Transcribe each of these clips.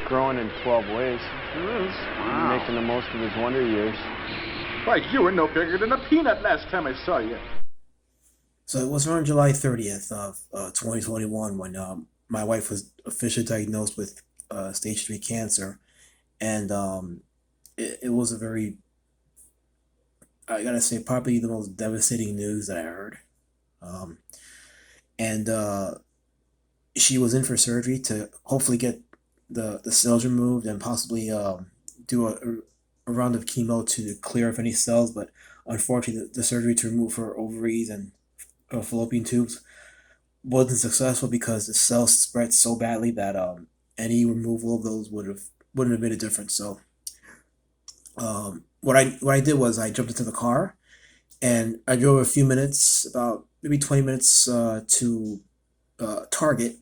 growing in 12 ways. It is? Wow. Making the most of his wonder years. Why, you were no bigger than a peanut last time I saw you. So it was around July 30th of 2021 when my wife was officially diagnosed with stage 3 cancer. And it was a very, I gotta say, probably the most devastating news that I heard. Um, and she was in for surgery to hopefully get the cells removed and possibly do a round of chemo to clear off any cells. But unfortunately, the surgery to remove her ovaries and fallopian tubes wasn't successful because the cells spread so badly that any removal of those wouldn't have made a difference. So what I did was I jumped into the car and I drove a few minutes, about maybe 20 minutes to Target.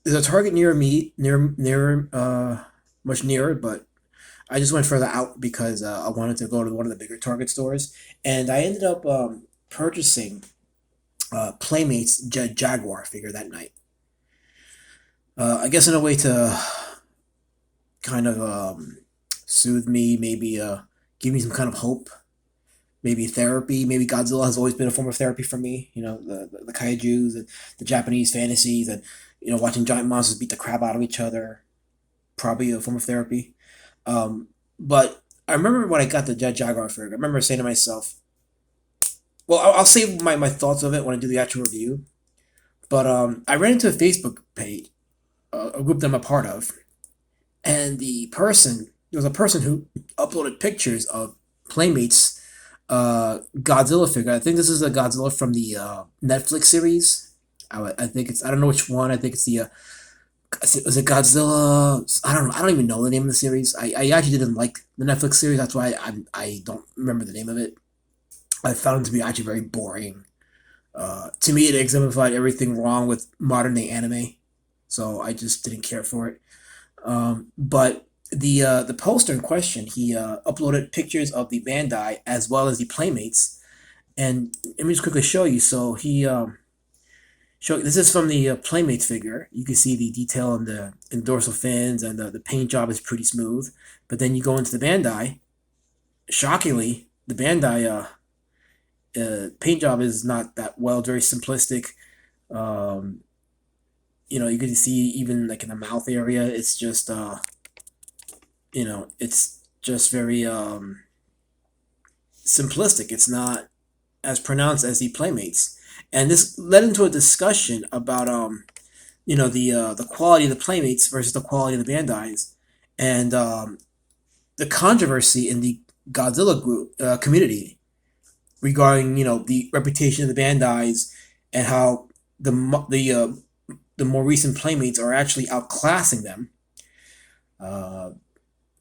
There's a Target near me, much nearer, but I just went further out because I wanted to go to one of the bigger Target stores, and I ended up purchasing Playmates Jet Jaguar figure that night. I guess in a way to kind of soothe me, maybe give me some kind of hope, maybe therapy. Maybe Godzilla has always been a form of therapy for me. You know, the kaiju's and the Japanese fantasies, and watching giant monsters beat the crap out of each other, probably a form of therapy. But I remember when I got the Jet Jaguar figure, I remember saying to myself, well, I'll save my thoughts of it when I do the actual review. But I ran into a Facebook page, a group that I'm a part of, and there was a person who uploaded pictures of Playmates Godzilla figure. I think this is a Godzilla from the Netflix series. I think I don't know which one. I think it's the was it Godzilla? I don't know. I don't even know the name of the series. I actually didn't like the Netflix series. That's why I don't remember the name of it. I found it to be actually very boring. To me, it exemplified everything wrong with modern day anime, so I just didn't care for it. But the poster in question, he uploaded pictures of the Bandai as well as the Playmates, and let me just quickly show you. So he this is from the Playmates figure. You can see the detail in the dorsal fins, and the paint job is pretty smooth. But then you go into the Bandai. Shockingly, the Bandai paint job is not that well, very simplistic. Um, you can see even like in the mouth area, it's just it's just very simplistic. It's not as pronounced as the Playmates, and this led into a discussion about the quality of the Playmates versus the quality of the Bandai's, and the controversy in the Godzilla group community regarding the reputation of the Bandai's and how the more recent Playmates are actually outclassing them. Uh,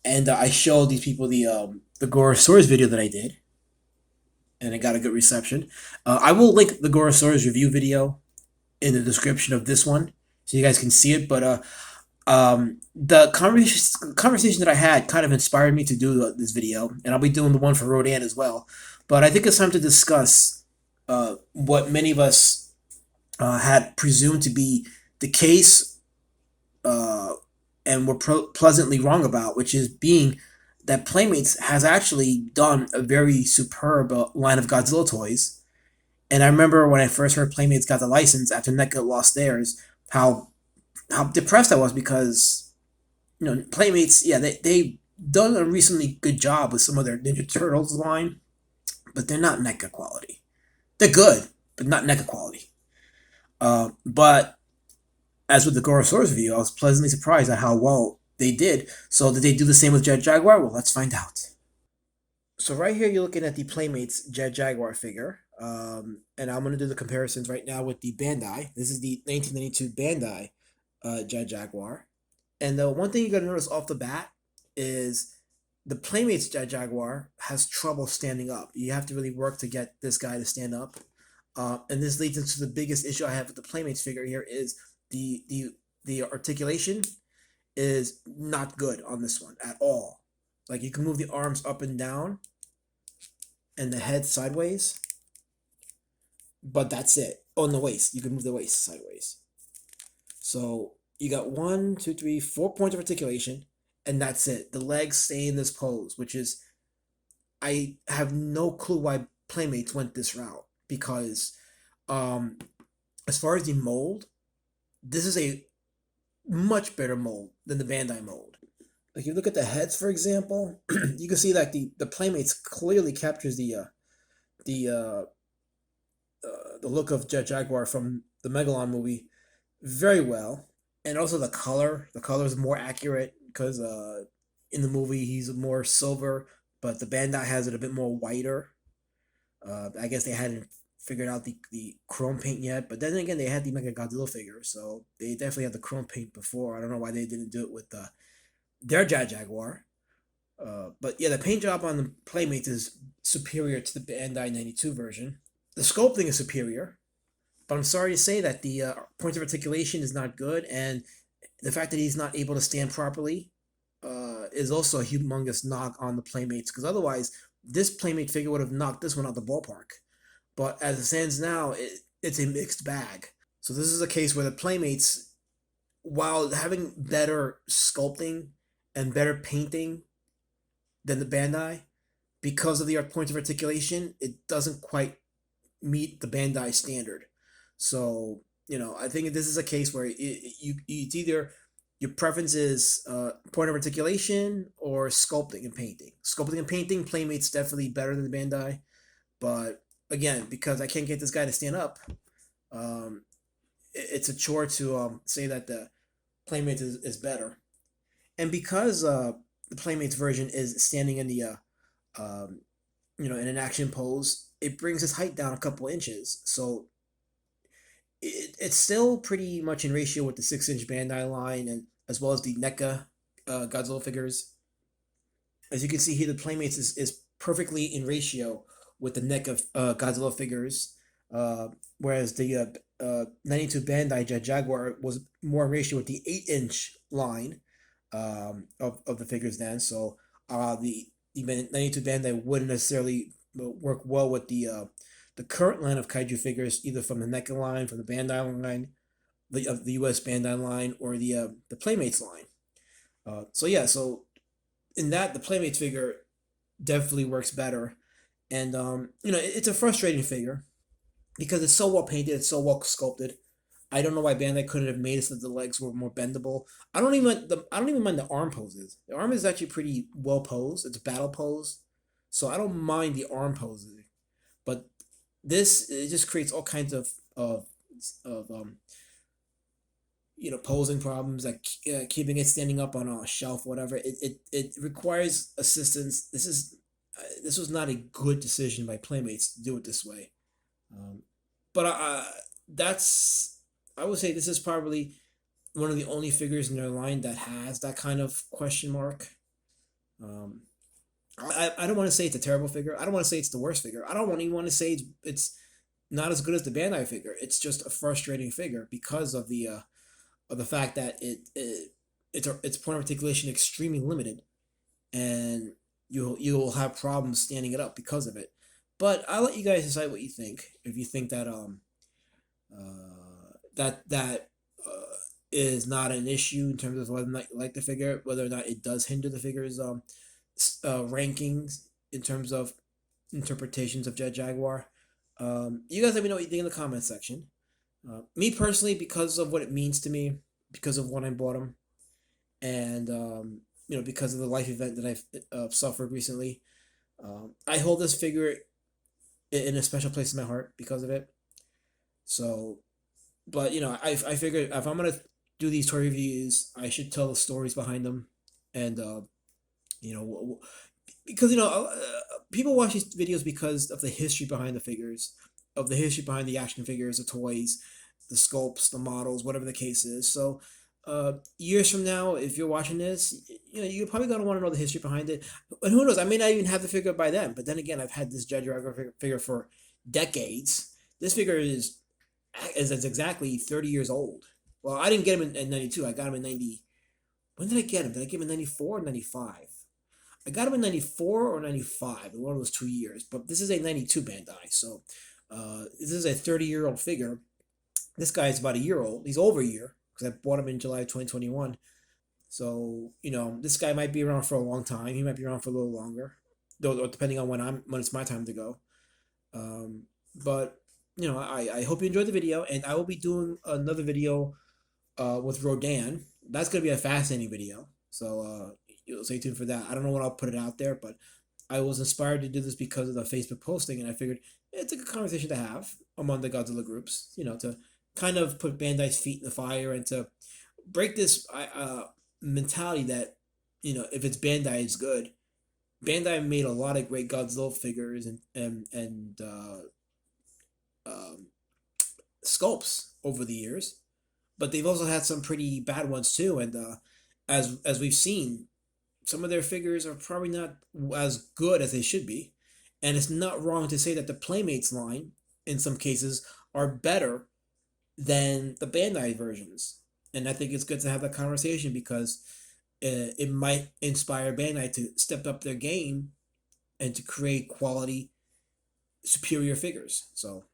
and I showed these people the Gorosaurus video that I did, and it got a good reception. I will link the Gorosaurus review video in the description of this one, so you guys can see it. But the conversation that I had kind of inspired me to do this video, and I'll be doing the one for Rodan as well. But I think it's time to discuss what many of us had presumed to be the case, and were pleasantly wrong about, which is being that Playmates has actually done a very superb line of Godzilla toys. And I remember when I first heard Playmates got the license after NECA lost theirs, how depressed I was because Playmates, yeah, they done a recently good job with some of their Ninja Turtles line, but they're not NECA quality. They're good, but not NECA quality. But as with the Gorosaurus review, I was pleasantly surprised at how well they did. So did they do the same with Jet Jaguar? Well, let's find out. So right here, you're looking at the Playmates Jet Jaguar figure, and I'm going to do the comparisons right now with the Bandai. This is the 1992 Bandai Jet Jaguar. And the one thing you got to notice off the bat is the Playmates Jet Jaguar has trouble standing up. You have to really work to get this guy to stand up. And this leads into the biggest issue I have with the Playmates figure here is the articulation is not good on this one at all. Like, you can move the arms up and down and the head sideways, but that's it. On the waist, you can move the waist sideways. So You got 4 points of articulation, and that's it. The legs stay in this pose, which is I have no clue why Playmates went this route because, um, as far as the mold, this is a much better mold than the Bandai mold. Like you look at the heads, for example, you can see that the Playmates clearly captures the the look of Jet Jaguar from the Megalon movie very well, and also the color. The color is more accurate because in the movie he's more silver, but the Bandai has it a bit more whiter. I guess they hadn't figured out the chrome paint yet, but then again they had the Mega Godzilla figure, so they definitely had the chrome paint before. I don't know why they didn't do it with their Jet Jaguar. But yeah, the paint job on the Playmates is superior to the Bandai 92 version. The sculpting is superior, but I'm sorry to say that the points of articulation is not good, and the fact that he's not able to stand properly is also a humongous knock on the Playmates, because otherwise, this Playmate figure would have knocked this one out the ballpark. But as it stands now, it's a mixed bag. So this is a case where the Playmates, while having better sculpting and better painting than the Bandai, because of the points of articulation, it doesn't quite meet the Bandai standard. So I think this is a case where it's either your preference is point of articulation or sculpting and painting. Sculpting and painting, Playmates definitely better than the Bandai, but again, because I can't get this guy to stand up, it's a chore to say that the Playmates is better, and because the Playmates version is standing in the in an action pose, it brings his height down a couple inches. So it's still pretty much in ratio with the 6-inch Bandai line, and as well as the NECA Godzilla figures. As you can see here, the Playmates is perfectly in ratio with the NECA Godzilla figures, whereas the 92 Bandai Jet Jaguar was more in ratio with the 8-inch line of the figures then. So the 92 Bandai wouldn't necessarily work well with the current line of kaiju figures, either from the NECA line, from the Bandai line, the US Bandai line, or the Playmates line. So in that, the Playmates figure definitely works better, and it's a frustrating figure because it's so well painted, it's so well sculpted. I don't know why Bandai couldn't have made it so that the legs were more bendable. I don't even mind the arm poses. The arm is actually pretty well posed. It's a battle pose, so I don't mind the arm poses. But this, it just creates all kinds of posing problems, like keeping it standing up on a shelf, whatever. It requires assistance. This was not a good decision by Playmates to do it this way. But I would say this is probably one of the only figures in their line that has that kind of question mark. I don't want to say it's a terrible figure. I don't want to say it's the worst figure. I don't even want to say it's not as good as the Bandai figure. It's just a frustrating figure because of the fact that its point of articulation extremely limited, and you'll have problems standing it up because of it. But I'll let you guys decide what you think. If you think that that is not an issue in terms of whether or not you like the figure, whether or not it does hinder the figure's rankings in terms of interpretations of Jet Jaguar. You guys let me know what you think in the comment section. Me personally, because of what it means to me, because of when I bought him, and because of the life event that I've suffered recently, I hold this figure in a special place in my heart because of it. So, but I figured if I'm gonna do these toy reviews, I should tell the stories behind them, and because people watch these videos because of the history behind the figures, of the history behind the action figures, the toys, the sculpts, the models, whatever the case is. So years from now, if you're watching this, you're probably going to want to know the history behind it. And who knows, I may not even have the figure by then. But then again, I've had this Jet Jaguar figure for decades. This figure is exactly 30 years old. Well, I didn't get him in 92. I got him in 90. When did I get him? Did I get him in 94 or 95? I got him in 94 or 95, in one of those 2 years. But this is a 92 Bandai. So this is a 30-year-old figure. This guy is about a year old. He's over a year, because I bought them in July 2021. So this guy might be around for a long time. He might be around for a little longer, though depending on when it's my time to go. But I hope you enjoyed the video, and I will be doing another video with Rodan. That's gonna be a fascinating video. So you'll stay tuned for that. I don't know when I'll put it out there, but I was inspired to do this because of the Facebook posting, and I figured it's a good conversation to have among the Godzilla groups. To kind of put Bandai's feet in the fire and to break this mentality that if it's Bandai, it's good. Bandai made a lot of great Godzilla figures and sculpts over the years, but they've also had some pretty bad ones too. And as we've seen, some of their figures are probably not as good as they should be. And it's not wrong to say that the Playmates line, in some cases, are better than the Bandai versions. And I think it's good to have that conversation because it might inspire Bandai to step up their game and to create quality, superior figures. So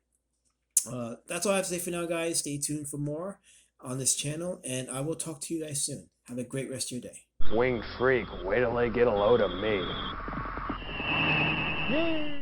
that's all I have to say for now, guys. Stay tuned for more on this channel, and I will talk to you guys soon. Have a great rest of your day. Wing freak, wait till they get a load of me. Yay!